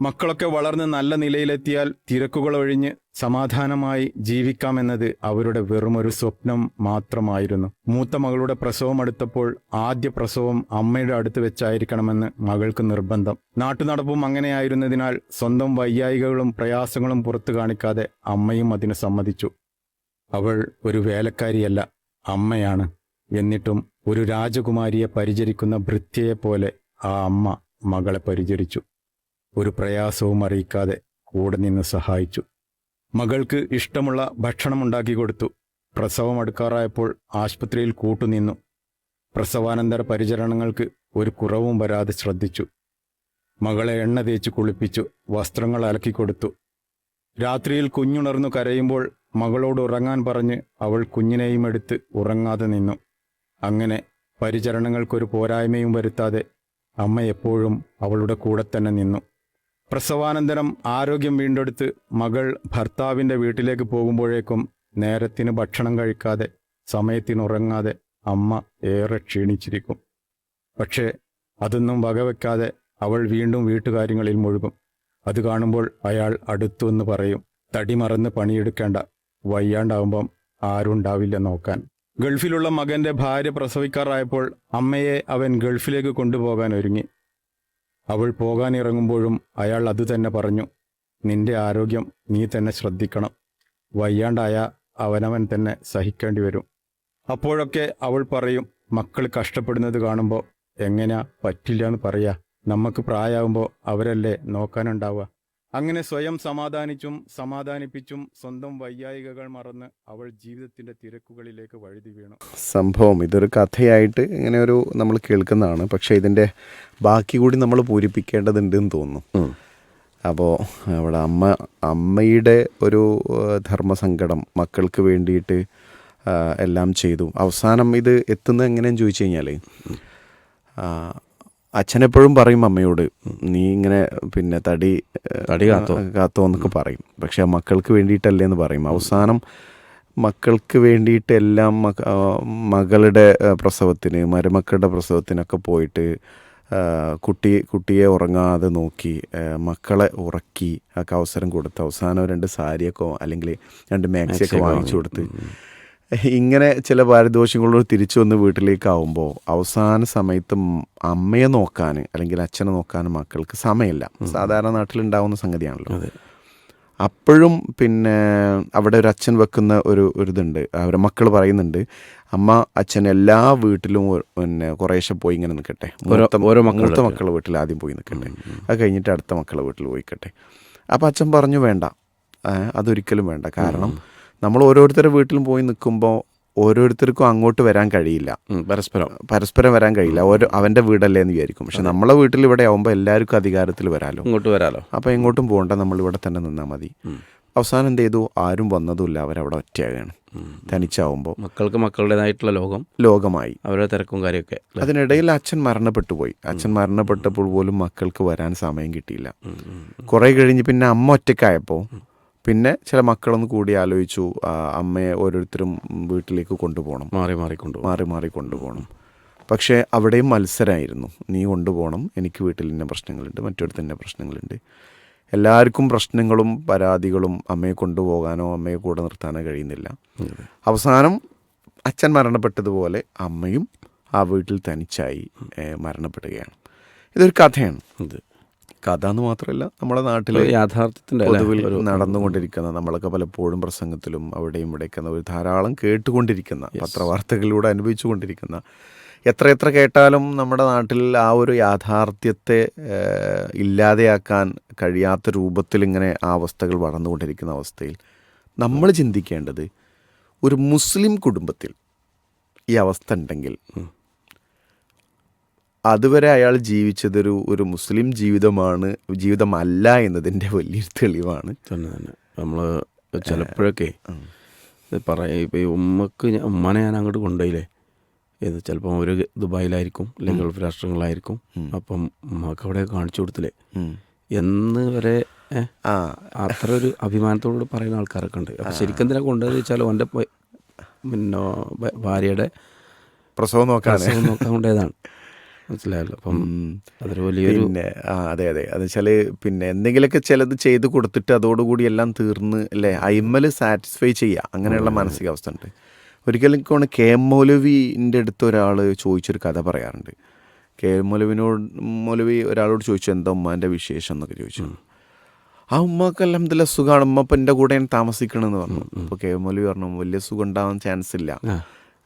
മക്കളൊക്കെ വളർന്ന് നല്ല നിലയിലെത്തിയാൽ തിരക്കുകളൊഴിഞ്ഞ് സമാധാനമായി ജീവിക്കാമെന്നത് അവരുടെ വെറുമൊരു സ്വപ്നം മാത്രമായിരുന്നു. മൂത്ത മകളുടെ പ്രസവം അടുത്തപ്പോൾ ആദ്യ പ്രസവം അമ്മയുടെ അടുത്ത് വെച്ചായിരിക്കണമെന്ന് മകൾക്ക് നിർബന്ധം. നാട്ടുനടപ്പും അങ്ങനെയായിരുന്നതിനാൽ സ്വന്തം വയ്യായികകളും പ്രയാസങ്ങളും പുറത്തു കാണിക്കാതെ അമ്മയും അതിന് സമ്മതിച്ചു. അവൾ ഒരു വേലക്കാരിയല്ല, അമ്മയാണ്. എന്നിട്ടും ഒരു രാജകുമാരിയെ പരിചരിക്കുന്ന ഭൃത്യയെപ്പോലെ ആ അമ്മ മകളെ പരിചരിച്ചു. ഒരു പ്രയാസവും അറിയിക്കാതെ കൂടെ നിന്ന് സഹായിച്ചു. മകൾക്ക് ഇഷ്ടമുള്ള ഭക്ഷണം ഉണ്ടാക്കി കൊടുത്തു. പ്രസവം അടുക്കാറായപ്പോൾ ആശുപത്രിയിൽ കൂട്ടുനിന്നു. പ്രസവാനന്തര പരിചരണങ്ങൾക്ക് ഒരു കുറവും വരാതെ ശ്രദ്ധിച്ചു. മകളെ എണ്ണ തേച്ച് കുളിപ്പിച്ചു, വസ്ത്രങ്ങൾ അലക്കിക്കൊടുത്തു. രാത്രിയിൽ കുഞ്ഞുണർന്നു കരയുമ്പോൾ മകളോട് ഉറങ്ങാൻ പറഞ്ഞ് അവൾ കുഞ്ഞിനെയും എടുത്ത് ഉറങ്ങാതെ നിന്നു. അങ്ങനെ പരിചരണങ്ങൾക്കൊരു പോരായ്മയും വരുത്താതെ അമ്മ എപ്പോഴും അവളുടെ കൂടെ തന്നെ നിന്നു. പ്രസവാനന്തരം ആരോഗ്യം വീണ്ടെടുത്ത് മകൾ ഭർത്താവിൻ്റെ വീട്ടിലേക്ക് പോകുമ്പോഴേക്കും നേരത്തിന് ഭക്ഷണം കഴിക്കാതെ സമയത്തിനുറങ്ങാതെ അമ്മ ഏറെ ക്ഷീണിച്ചിരിക്കും. പക്ഷേ അതൊന്നും വകവെക്കാതെ അവൾ വീണ്ടും വീട്ടുകാര്യങ്ങളിൽ മുഴുകും. അത് കാണുമ്പോൾ അയാൾ അടുത്തുവെന്ന് പറയും, തടി മറന്ന് പണിയെടുക്കേണ്ട, വയ്യാണ്ടാവുമ്പം ആരുണ്ടാവില്ല നോക്കാൻ. ഗൾഫിലുള്ള മകൻ്റെ ഭാര്യ പ്രസവിക്കാറായപ്പോൾ അമ്മയെ അവൻ ഗൾഫിലേക്ക് കൊണ്ടുപോകാൻ ഒരുങ്ങി. അവൾ പോകാനിറങ്ങുമ്പോഴും അയാൾ അതുതന്നെ പറഞ്ഞു, നിന്റെ ആരോഗ്യം നീ തന്നെ ശ്രദ്ധിക്കണം, വയ്യാണ്ടായ അവനവൻ തന്നെ സഹിക്കേണ്ടി വരും. അപ്പോഴൊക്കെ അവൾ പറയും, മക്കൾ കഷ്ടപ്പെടുന്നത് കാണുമ്പോൾ എങ്ങനെയാ പറ്റില്ല എന്ന് പറയാ, നമുക്ക് പ്രായമാകുമ്പോൾ അവരല്ലേ നോക്കാനുണ്ടാവുക. അങ്ങനെ സ്വയം സമാധാനിപ്പിച്ചും സ്വന്തം വയ്യായികകൾ മറന്ന് അവൾ ജീവിതത്തിൻ്റെ തിരക്കുകളിലേക്ക് വഴുതി വീണു. സംഭവം ഇതൊരു കഥയായിട്ട് ഇങ്ങനെ ഒരു നമ്മൾ കേൾക്കുന്നതാണ്. പക്ഷേ ഇതിൻ്റെ ബാക്കി കൂടി നമ്മൾ പൂരിപ്പിക്കേണ്ടതുണ്ട് എന്ന് തോന്നുന്നു. അപ്പോൾ അവിടെ അമ്മയുടെ ഒരു ധർമ്മസങ്കടം, മക്കൾക്ക് വേണ്ടിയിട്ട് എല്ലാം ചെയ്തു. അവസാനം ഇത് എത്തുന്നത് എങ്ങനെയെന്ന് ചോദിച്ചു കഴിഞ്ഞാൽ, അച്ഛനെപ്പോഴും പറയും അമ്മയോട്, നീ ഇങ്ങനെ പിന്നെ തടി കാത്തോ എന്നൊക്കെ പറയും. പക്ഷെ മക്കൾക്ക് വേണ്ടിയിട്ടല്ലേ എന്ന് പറയും. അവസാനം മക്കൾക്ക് വേണ്ടിയിട്ടെല്ലാം മകളുടെ പ്രസവത്തിന്, മരുമക്കളുടെ പ്രസവത്തിനൊക്കെ പോയിട്ട് കുട്ടിയെ ഉറങ്ങാതെ നോക്കി, മക്കളെ ഉറക്കി, ഒക്കെ അവസരം കൊടുത്ത് അവസാനം 2 സാരിയൊക്കെ അല്ലെങ്കിൽ 2 മാക്സിയൊക്കെ വാങ്ങിച്ചു കൊടുത്ത് ഇങ്ങനെ ചില പാരിതോഷികങ്ങളോട് തിരിച്ചു വന്ന് വീട്ടിലേക്കാവുമ്പോൾ അവസാന സമയത്ത് അമ്മയെ നോക്കാൻ അല്ലെങ്കിൽ അച്ഛനെ നോക്കാൻ മക്കൾക്ക് സമയമില്ല. സാധാരണ നാട്ടിലുണ്ടാവുന്ന സംഗതിയാണല്ലോ. അപ്പോഴും പിന്നെ അവിടെ ഒരു അച്ഛൻ വെക്കുന്ന ഒരു ഇതുണ്ട്. അവരുടെ മക്കൾ പറയുന്നുണ്ട്, അമ്മ അച്ഛൻ എല്ലാ വീട്ടിലും പിന്നെ കുറേശ്ശെ പോയി ഇങ്ങനെ നിൽക്കട്ടെ, മൂത്ത മക്കളുടെ വീട്ടിൽ ആദ്യം പോയി നിൽക്കട്ടെ, അത് കഴിഞ്ഞിട്ട് അടുത്ത മക്കളുടെ വീട്ടിൽ പോയിക്കട്ടെ. അപ്പോൾ അച്ഛൻ പറഞ്ഞു, വേണ്ട, അതൊരിക്കലും വേണ്ട. കാരണം നമ്മൾ ഓരോരുത്തരുടെ വീട്ടിലും പോയി നിൽക്കുമ്പോൾ ഓരോരുത്തർക്കും അങ്ങോട്ട് വരാൻ കഴിയില്ല, പരസ്പരം വരാൻ കഴിയില്ല. അവൻ്റെ വീടല്ലേ എന്ന് വിചാരിക്കും. പക്ഷെ നമ്മളെ വീട്ടിൽ ഇവിടെ ആവുമ്പോൾ എല്ലാവർക്കും അധികാരത്തിൽ വരാലോ. അപ്പോൾ എങ്ങോട്ടും പോകണ്ട, നമ്മളിവിടെ തന്നെ നിന്നാൽ മതി. അവസാനം എന്ത് ചെയ്തു? ആരും വന്നതുമില്ല, അവരവിടെ ഒറ്റയാകുകയാണ്. തനിച്ചാവുമ്പോൾ മക്കൾക്ക് മക്കളുടേതായിട്ടുള്ള ലോകമായി അവരുടെ തിരക്കും കാര്യമൊക്കെ. അതിനിടയിൽ അച്ഛൻ മരണപ്പെട്ടുപോയി. അച്ഛൻ മരണപ്പെട്ടപ്പോൾ പോലും മക്കൾക്ക് വരാൻ സമയം കിട്ടിയില്ല. കുറേ കഴിഞ്ഞ് പിന്നെ അമ്മ ഒറ്റയ്ക്കായപ്പോൾ പിന്നെ ചില മക്കളൊന്ന് കൂടി ആലോചിച്ചു, അമ്മയെ ഓരോരുത്തരും വീട്ടിലേക്ക് കൊണ്ടുപോകണം, മാറി കൊണ്ടുപോകണം. പക്ഷേ അവിടെയും മത്സരമായിരുന്നു. നീ കൊണ്ടുപോകണം, എനിക്ക് വീട്ടിൽ ഇന്ന പ്രശ്നങ്ങളുണ്ട്, മറ്റൊരുത്തർ ഇന്ന പ്രശ്നങ്ങളുണ്ട്. എല്ലാവർക്കും പ്രശ്നങ്ങളും പരാതികളും. അമ്മയെ കൊണ്ടുപോകാനോ അമ്മയെ കൂടെ നിർത്താനോ കഴിയുന്നില്ല. അവസാനം അച്ഛൻ മരണപ്പെട്ടതുപോലെ അമ്മയും ആ വീട്ടിൽ തനിച്ചായി മരണപ്പെടുകയാണ്. ഇതൊരു കഥയാണ്. കഥ എന്ന് മാത്രമല്ല, നമ്മുടെ നാട്ടിലെ യാഥാർത്ഥ്യത്തിൻ്റെ പൊതുവിൽ നടന്നുകൊണ്ടിരിക്കുന്ന, നമ്മളൊക്കെ പലപ്പോഴും പ്രസംഗത്തിലും അവിടെയും ഇവിടെയൊക്കെ ഒരു ധാരാളം കേട്ടുകൊണ്ടിരിക്കുന്ന, പത്രവാർത്തകളിലൂടെ അനുഭവിച്ചു കൊണ്ടിരിക്കുന്ന, എത്ര കേട്ടാലും നമ്മുടെ നാട്ടിൽ ആ ഒരു യാഥാർത്ഥ്യത്തെ ഇല്ലാതെയാക്കാൻ കഴിയാത്ത രൂപത്തിൽ ഇങ്ങനെ ആ അവസ്ഥകൾ വളർന്നുകൊണ്ടിരിക്കുന്ന അവസ്ഥയിൽ നമ്മൾ ചിന്തിക്കേണ്ടത്, ഒരു മുസ്ലിം കുടുംബത്തിൽ ഈ അവസ്ഥ ഉണ്ടെങ്കിൽ അതുവരെ അയാൾ ജീവിച്ചതൊരു മുസ്ലിം ജീവിതമല്ല എന്നതിൻ്റെ വലിയൊരു തെളിവാണ്. തന്നെ നമ്മൾ ചിലപ്പോഴൊക്കെ പറയാം, ഇപ്പോൾ ഈ ഉമ്മനെ ഞാൻ അങ്ങോട്ട് കൊണ്ടുപോയില്ലേ, ഇത് ചിലപ്പോൾ ഒരു ദുബായിലായിരിക്കും അല്ലെങ്കിൽ ഗൾഫ് രാഷ്ട്രങ്ങളിലായിരിക്കും. അപ്പം ഉമ്മക്ക് അവിടെ കാണിച്ചു കൊടുത്തില്ലേ എന്ന് വരെ അത്ര ഒരു അഭിമാനത്തോട് പറയുന്ന ആൾക്കാരൊക്കെ ഉണ്ട്. അപ്പം ശരിക്കും എന്തിനാ കൊണ്ടുപോയെന്ന് വെച്ചാൽ അവൻ്റെ പിന്നെ ഭാര്യയുടെ പ്രസവം നോക്കാൻ കൊണ്ടുപോയതാണ്. മനസ്സിലായല്ലോ. അപ്പം അതൊരു വലിയൊരു പിന്നെ അതെ അതെ അത് വെച്ചാൽ പിന്നെ എന്തെങ്കിലുമൊക്കെ ചിലത് ചെയ്ത് കൊടുത്തിട്ട് അതോടുകൂടി എല്ലാം തീർന്ന് അല്ലേ അയിമ്മൽ സാറ്റിസ്ഫൈ ചെയ്യുക അങ്ങനെയുള്ള മാനസികാവസ്ഥ ഉണ്ട്. ഒരിക്കലും എനിക്ക് കെ എം മൗലവിൻ്റെ അടുത്ത് ഒരാൾ ചോദിച്ചൊരു കഥ പറയാറുണ്ട്. കെ എം മൗലവി ഒരാളോട് ചോദിച്ചു എന്താ ഉമ്മാൻ്റെ വിശേഷം എന്നൊക്കെ ചോദിച്ചു. ആ ഉമ്മക്ക് അൽഹംദുലില്ലാ സുഖമാണ്, ഉമ്മ ഇപ്പം എൻ്റെ കൂടെയാണ് താമസിക്കണമെന്ന് പറഞ്ഞു. അപ്പോൾ കെ എം മൗലവി പറഞ്ഞു വലിയ സുഖം ഉണ്ടാവാൻ ചാൻസ് ഇല്ല,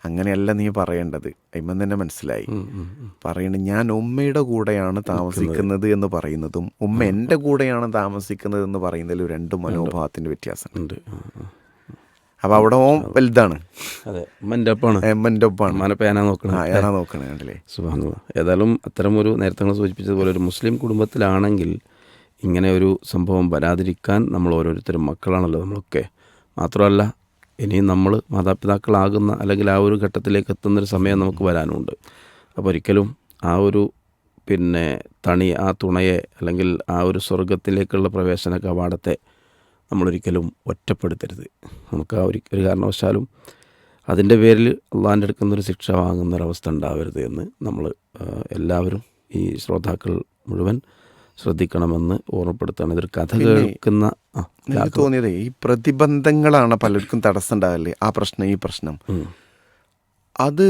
അങ്ങനെയല്ല നീ പറയേണ്ടത്. അയിമൻ തന്നെ മനസ്സിലായി പറയുന്നത് ഞാൻ ഉമ്മയുടെ കൂടെയാണ് താമസിക്കുന്നത് എന്ന് പറയുന്നതും ഉമ്മ എൻ്റെ കൂടെയാണ് താമസിക്കുന്നത് എന്ന് പറയുന്നതിൽ രണ്ട് മനോഭാവത്തിൻ്റെ വ്യത്യാസമുണ്ട്. അപ്പോൾ അവിടെ വലുതാണ്. അതെ, ഉമ്മൻ്റെ ഒപ്പമാണ്, ഉമ്മൻ്റെ ഒപ്പമാണ്, ഉമ്മാനെ ഞാനാ നോക്കണേ കണ്ടില്ലേ. സുബ്ഹാനല്ലാഹ്. ഏതായാലും അത്തരമൊരു നേരത്തെ നിങ്ങൾ സൂചിപ്പിച്ചതുപോലെ ഒരു മുസ്ലിം കുടുംബത്തിലാണെങ്കിൽ ഇങ്ങനെ ഒരു സംഭവം വരാതിരിക്കാൻ നമ്മൾ ഓരോരുത്തരും മക്കളാണല്ലോ നമ്മളൊക്കെ. മാത്രമല്ല ഇനിയും നമ്മൾ മാതാപിതാക്കളാകുന്ന അല്ലെങ്കിൽ ആ ഒരു ഘട്ടത്തിലേക്ക് എത്തുന്നൊരു സമയം നമുക്ക് വരാനുണ്ട്. അപ്പോൾ ഒരിക്കലും ആ ഒരു പിന്നെ ആ തുണയെ അല്ലെങ്കിൽ ആ ഒരു സ്വർഗത്തിലേക്കുള്ള പ്രവേശന കവാടത്തെ നമ്മളൊരിക്കലും ഒറ്റപ്പെടുത്തരുത്. നമുക്ക് ആ ഒരു കാരണവശാലും അതിൻ്റെ പേരിൽ അള്ളാഹിൻ്റെ അടുക്കുന്നൊരു ശിക്ഷ വാങ്ങുന്നൊരവസ്ഥ ഉണ്ടാവരുത് എന്ന് നമ്മൾ എല്ലാവരും ഈ ശ്രോതാക്കൾ മുഴുവൻ ശ്രദ്ധിക്കണമെന്ന് ഓർമ്മപ്പെടുത്തുകയാണ്. ഇതൊരു കഥ കേൾക്കുന്ന എനിക്ക് തോന്നിയത് ഈ പ്രതിബന്ധങ്ങളാണ് പലർക്കും തടസ്സം ഉണ്ടാകല്ലേ. ആ പ്രശ്നം ഈ പ്രശ്നം അത്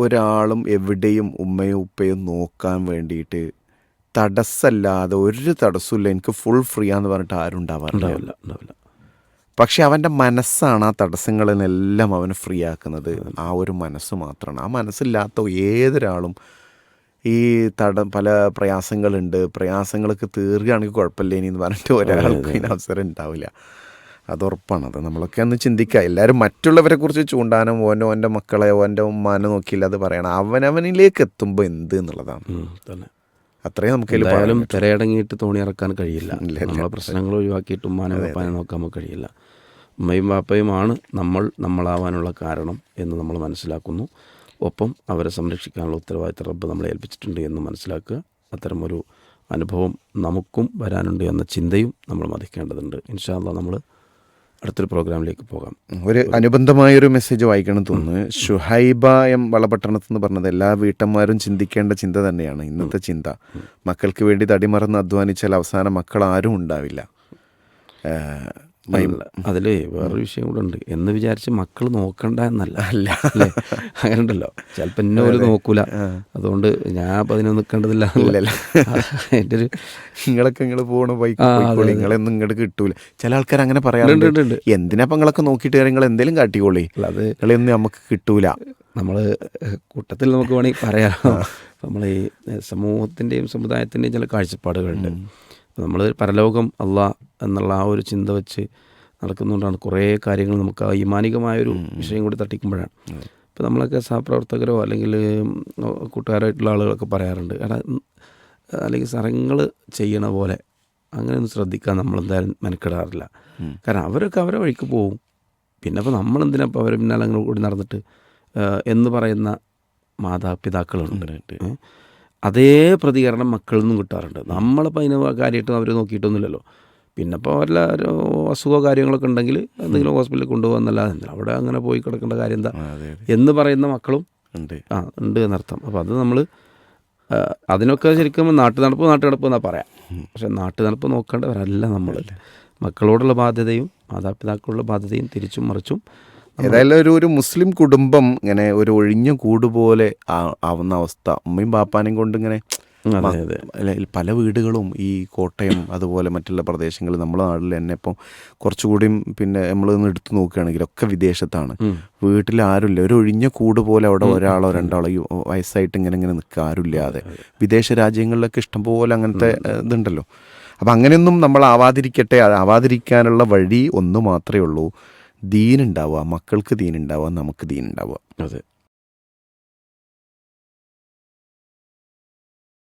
ഒരാളും എവിടെയും ഉമ്മയും ഉപ്പയും നോക്കാൻ വേണ്ടിയിട്ട് തടസ്സമല്ലാതെ ഒരു തടസ്സമില്ല എനിക്ക് ഫുൾ ഫ്രീ ആന്ന് പറഞ്ഞിട്ട് ആരും ഉണ്ടാവില്ല. പക്ഷെ അവൻ്റെ മനസ്സാണ് ആ തടസ്സങ്ങളിലെല്ലാം അവനെ ഫ്രീ ആക്കുന്നത്. ആ ഒരു മനസ്സ് മാത്രമാണ്. ആ മനസ്സില്ലാത്ത ഏതൊരാളും ഈ പല പ്രയാസങ്ങളുണ്ട്, പ്രയാസങ്ങളൊക്കെ തീർക്കുകയാണെങ്കിൽ കുഴപ്പമില്ല ഇനി എന്ന് പറഞ്ഞിട്ട് ഒരാൾക്കും ഇതിന് അവസരം ഉണ്ടാവില്ല. അതുറപ്പാണത്. നമ്മളൊക്കെ ഒന്ന് ചിന്തിക്കുക. എല്ലാവരും മറ്റുള്ളവരെ കുറിച്ച് ചൂണ്ടാനും ഓൻ്റെ മക്കളെ ഓൻ്റെ ഉമ്മാനെ നോക്കിയില്ല അത് പറയണം. അവനവനിലേക്ക് എത്തുമ്പോൾ എന്ത് എന്നുള്ളതാണ് തന്നെ. അത്രയും നമുക്ക് എന്തായാലും തിരയടങ്ങിയിട്ട് തോണി ഇറക്കാൻ കഴിയില്ല. നമ്മളെ പ്രശ്നങ്ങൾ ഒഴിവാക്കിയിട്ട് ഉമ്മാനെ പാപ്പാനെ നോക്കാൻ നമുക്ക് കഴിയില്ല. ഉമ്മയും പാപ്പയുമാണ് നമ്മളാവാനുള്ള കാരണം എന്ന് നമ്മൾ മനസ്സിലാക്കുന്നു. ഒപ്പം അവരെ സംരക്ഷിക്കാനുള്ള ഉത്തരവാദിത്തം റബ്ബ് നമ്മളെ ഏൽപ്പിച്ചിട്ടുണ്ട് എന്ന് മനസ്സിലാക്കുക. അത്തരമൊരു അനുഭവം നമുക്കും വരാനുണ്ട് എന്ന ചിന്തയും നമ്മൾ മതിക്കേണ്ടതുണ്ട്. ഇൻഷാ അല്ലാഹ് നമ്മൾ അടുത്തൊരു പ്രോഗ്രാമിലേക്ക് പോകാം. ഒരു അനുബന്ധമായൊരു മെസ്സേജ് വായിക്കണം തോന്നുന്നു. ഷുഹൈബ എം വളപട്ടണത്ത് എന്ന് പറഞ്ഞത് എല്ലാ വീട്ടമ്മമാരും ചിന്തിക്കേണ്ട ചിന്ത തന്നെയാണ് ഇന്നത്തെ ചിന്ത. മക്കൾക്ക് വേണ്ടി തടിമറന്ന് അധ്വാനിച്ചാൽ അവസാനം മക്കൾ ആരും ഉണ്ടാവില്ല. അതിൽ വേറൊരു വിഷയം കൂടെ ഉണ്ട്. എന്ന് വിചാരിച്ച് മക്കൾ നോക്കണ്ട എന്നല്ല, അല്ലേ? അങ്ങനെ ഉണ്ടല്ലോ, ചിലപ്പോൾ എന്നെ ഒരു നോക്കൂല, അതുകൊണ്ട് ഞാൻ അപ്പം അതിന് നിൽക്കേണ്ടതില്ല. എൻ്റെ ഒരു നിങ്ങളൊക്കെ നിങ്ങൾ പോകണ ബൈക്ക് നിങ്ങളൊന്നും ഇങ്ങോട്ട് കിട്ടൂല. ചില ആൾക്കാർ അങ്ങനെ പറയാറുണ്ട്. എന്തിനാ നിങ്ങളൊക്കെ നോക്കിയിട്ട് നിങ്ങൾ എന്തെങ്കിലും കാട്ടിക്കോളി, അത് നിങ്ങളൊന്നും നമുക്ക് കിട്ടൂല. നമ്മൾ കൂട്ടത്തിൽ നമുക്ക് വേണമെങ്കിൽ പറയാം, നമ്മൾ ഈ സമൂഹത്തിൻ്റെയും സമുദായത്തിൻ്റെയും ചില കാഴ്ചപ്പാടുകളുണ്ട്. നമ്മൾ പരലോകം അള്ളാഹ് എന്നുള്ള ആ ഒരു ചിന്ത വെച്ച് നടക്കുന്നതുകൊണ്ടാണ് കുറേ കാര്യങ്ങൾ നമുക്ക് ആ ഈമാനികമായൊരു വിഷയം കൂടി തട്ടിക്കുമ്പോഴാണ്. ഇപ്പോൾ നമ്മളൊക്കെ സഹപ്രവർത്തകരോ അല്ലെങ്കിൽ കൂട്ടുകാരായിട്ടുള്ള ആളുകളൊക്കെ പറയാറുണ്ട്, അല്ലെങ്കിൽ സറങ്ങൾ ചെയ്യണ പോലെ അങ്ങനെയൊന്നും ശ്രദ്ധിക്കാൻ നമ്മളെന്തായാലും മെനക്കെടാറില്ല. കാരണം അവരൊക്കെ അവരെ വഴിക്ക് പോകും. പിന്നെ അപ്പോൾ നമ്മളെന്തിനാ ഇപ്പോൾ അവരെ പിന്നാലെ അങ്ങനെ കൂടി നടന്നിട്ട് എന്ന് പറയുന്ന മാതാപിതാക്കളുണ്ട്. അതേ പ്രതികരണം മക്കളിൽ നിന്നും കിട്ടാറുണ്ട്. നമ്മളിപ്പോൾ അതിന് കാര്യമായിട്ട് അവർ നോക്കിയിട്ടൊന്നുമില്ലല്ലോ. പിന്നെ ഇപ്പോൾ വല്ല അസുഖമോ കാര്യങ്ങളൊക്കെ ഉണ്ടെങ്കിൽ എന്തെങ്കിലും ഹോസ്പിറ്റലിൽ കൊണ്ടുപോകാന്നല്ലാതെ അവിടെ അങ്ങനെ പോയി കിടക്കേണ്ട കാര്യം എന്താ എന്ന് പറയുന്ന മക്കളും ഉണ്ട് എന്നർത്ഥം. അപ്പോൾ അത് നമ്മൾ അതിനൊക്കെ ശരിക്കും നാട്ടു നടപ്പ് എന്നാ പറയാം. പക്ഷെ നാട്ടു നടപ്പ് നോക്കേണ്ടവരല്ല നമ്മൾ. മക്കളോടുള്ള ബാധ്യതയും മാതാപിതാക്കളുടെ ബാധ്യതയും തിരിച്ചും മറിച്ചും. ഏതായാലും ഒരു മുസ്ലിം കുടുംബം ഇങ്ങനെ ഒരു ഒഴിഞ്ഞ കൂട് പോലെ ആവുന്ന അവസ്ഥ ഉമ്മയും ബാപ്പാനെയും കൊണ്ട് ഇങ്ങനെ പല വീടുകളും ഈ കോട്ടയം അതുപോലെ മറ്റുള്ള പ്രദേശങ്ങളിൽ നമ്മുടെ നാട്ടിൽ തന്നെ ഇപ്പം കുറച്ചുകൂടിയും പിന്നെ നമ്മളൊന്ന് എടുത്തു നോക്കുകയാണെങ്കിൽ ഒക്കെ വിദേശത്താണ്. വീട്ടിൽ ആരുമില്ല, ഒരു ഒഴിഞ്ഞ കൂട് പോലെ അവിടെ ഒരാളോ രണ്ടാളോ ഈ വയസ്സായിട്ട് ഇങ്ങനെ നിൽക്കുക ആരുമില്ലാതെ. വിദേശ രാജ്യങ്ങളിലൊക്കെ ഇഷ്ടംപോലെ അങ്ങനത്തെ ഇതുണ്ടല്ലോ. അപ്പം അങ്ങനെയൊന്നും നമ്മൾ ആവാതിരിക്കട്ടെ. ആവാതിരിക്കാനുള്ള വഴി ഒന്ന് മാത്രമേ ഉള്ളൂ, ദീനുണ്ടാവുക. മക്കൾക്ക് ദീനുണ്ടാവുക, നമുക്ക് ദീനുണ്ടാവുക. അതെ.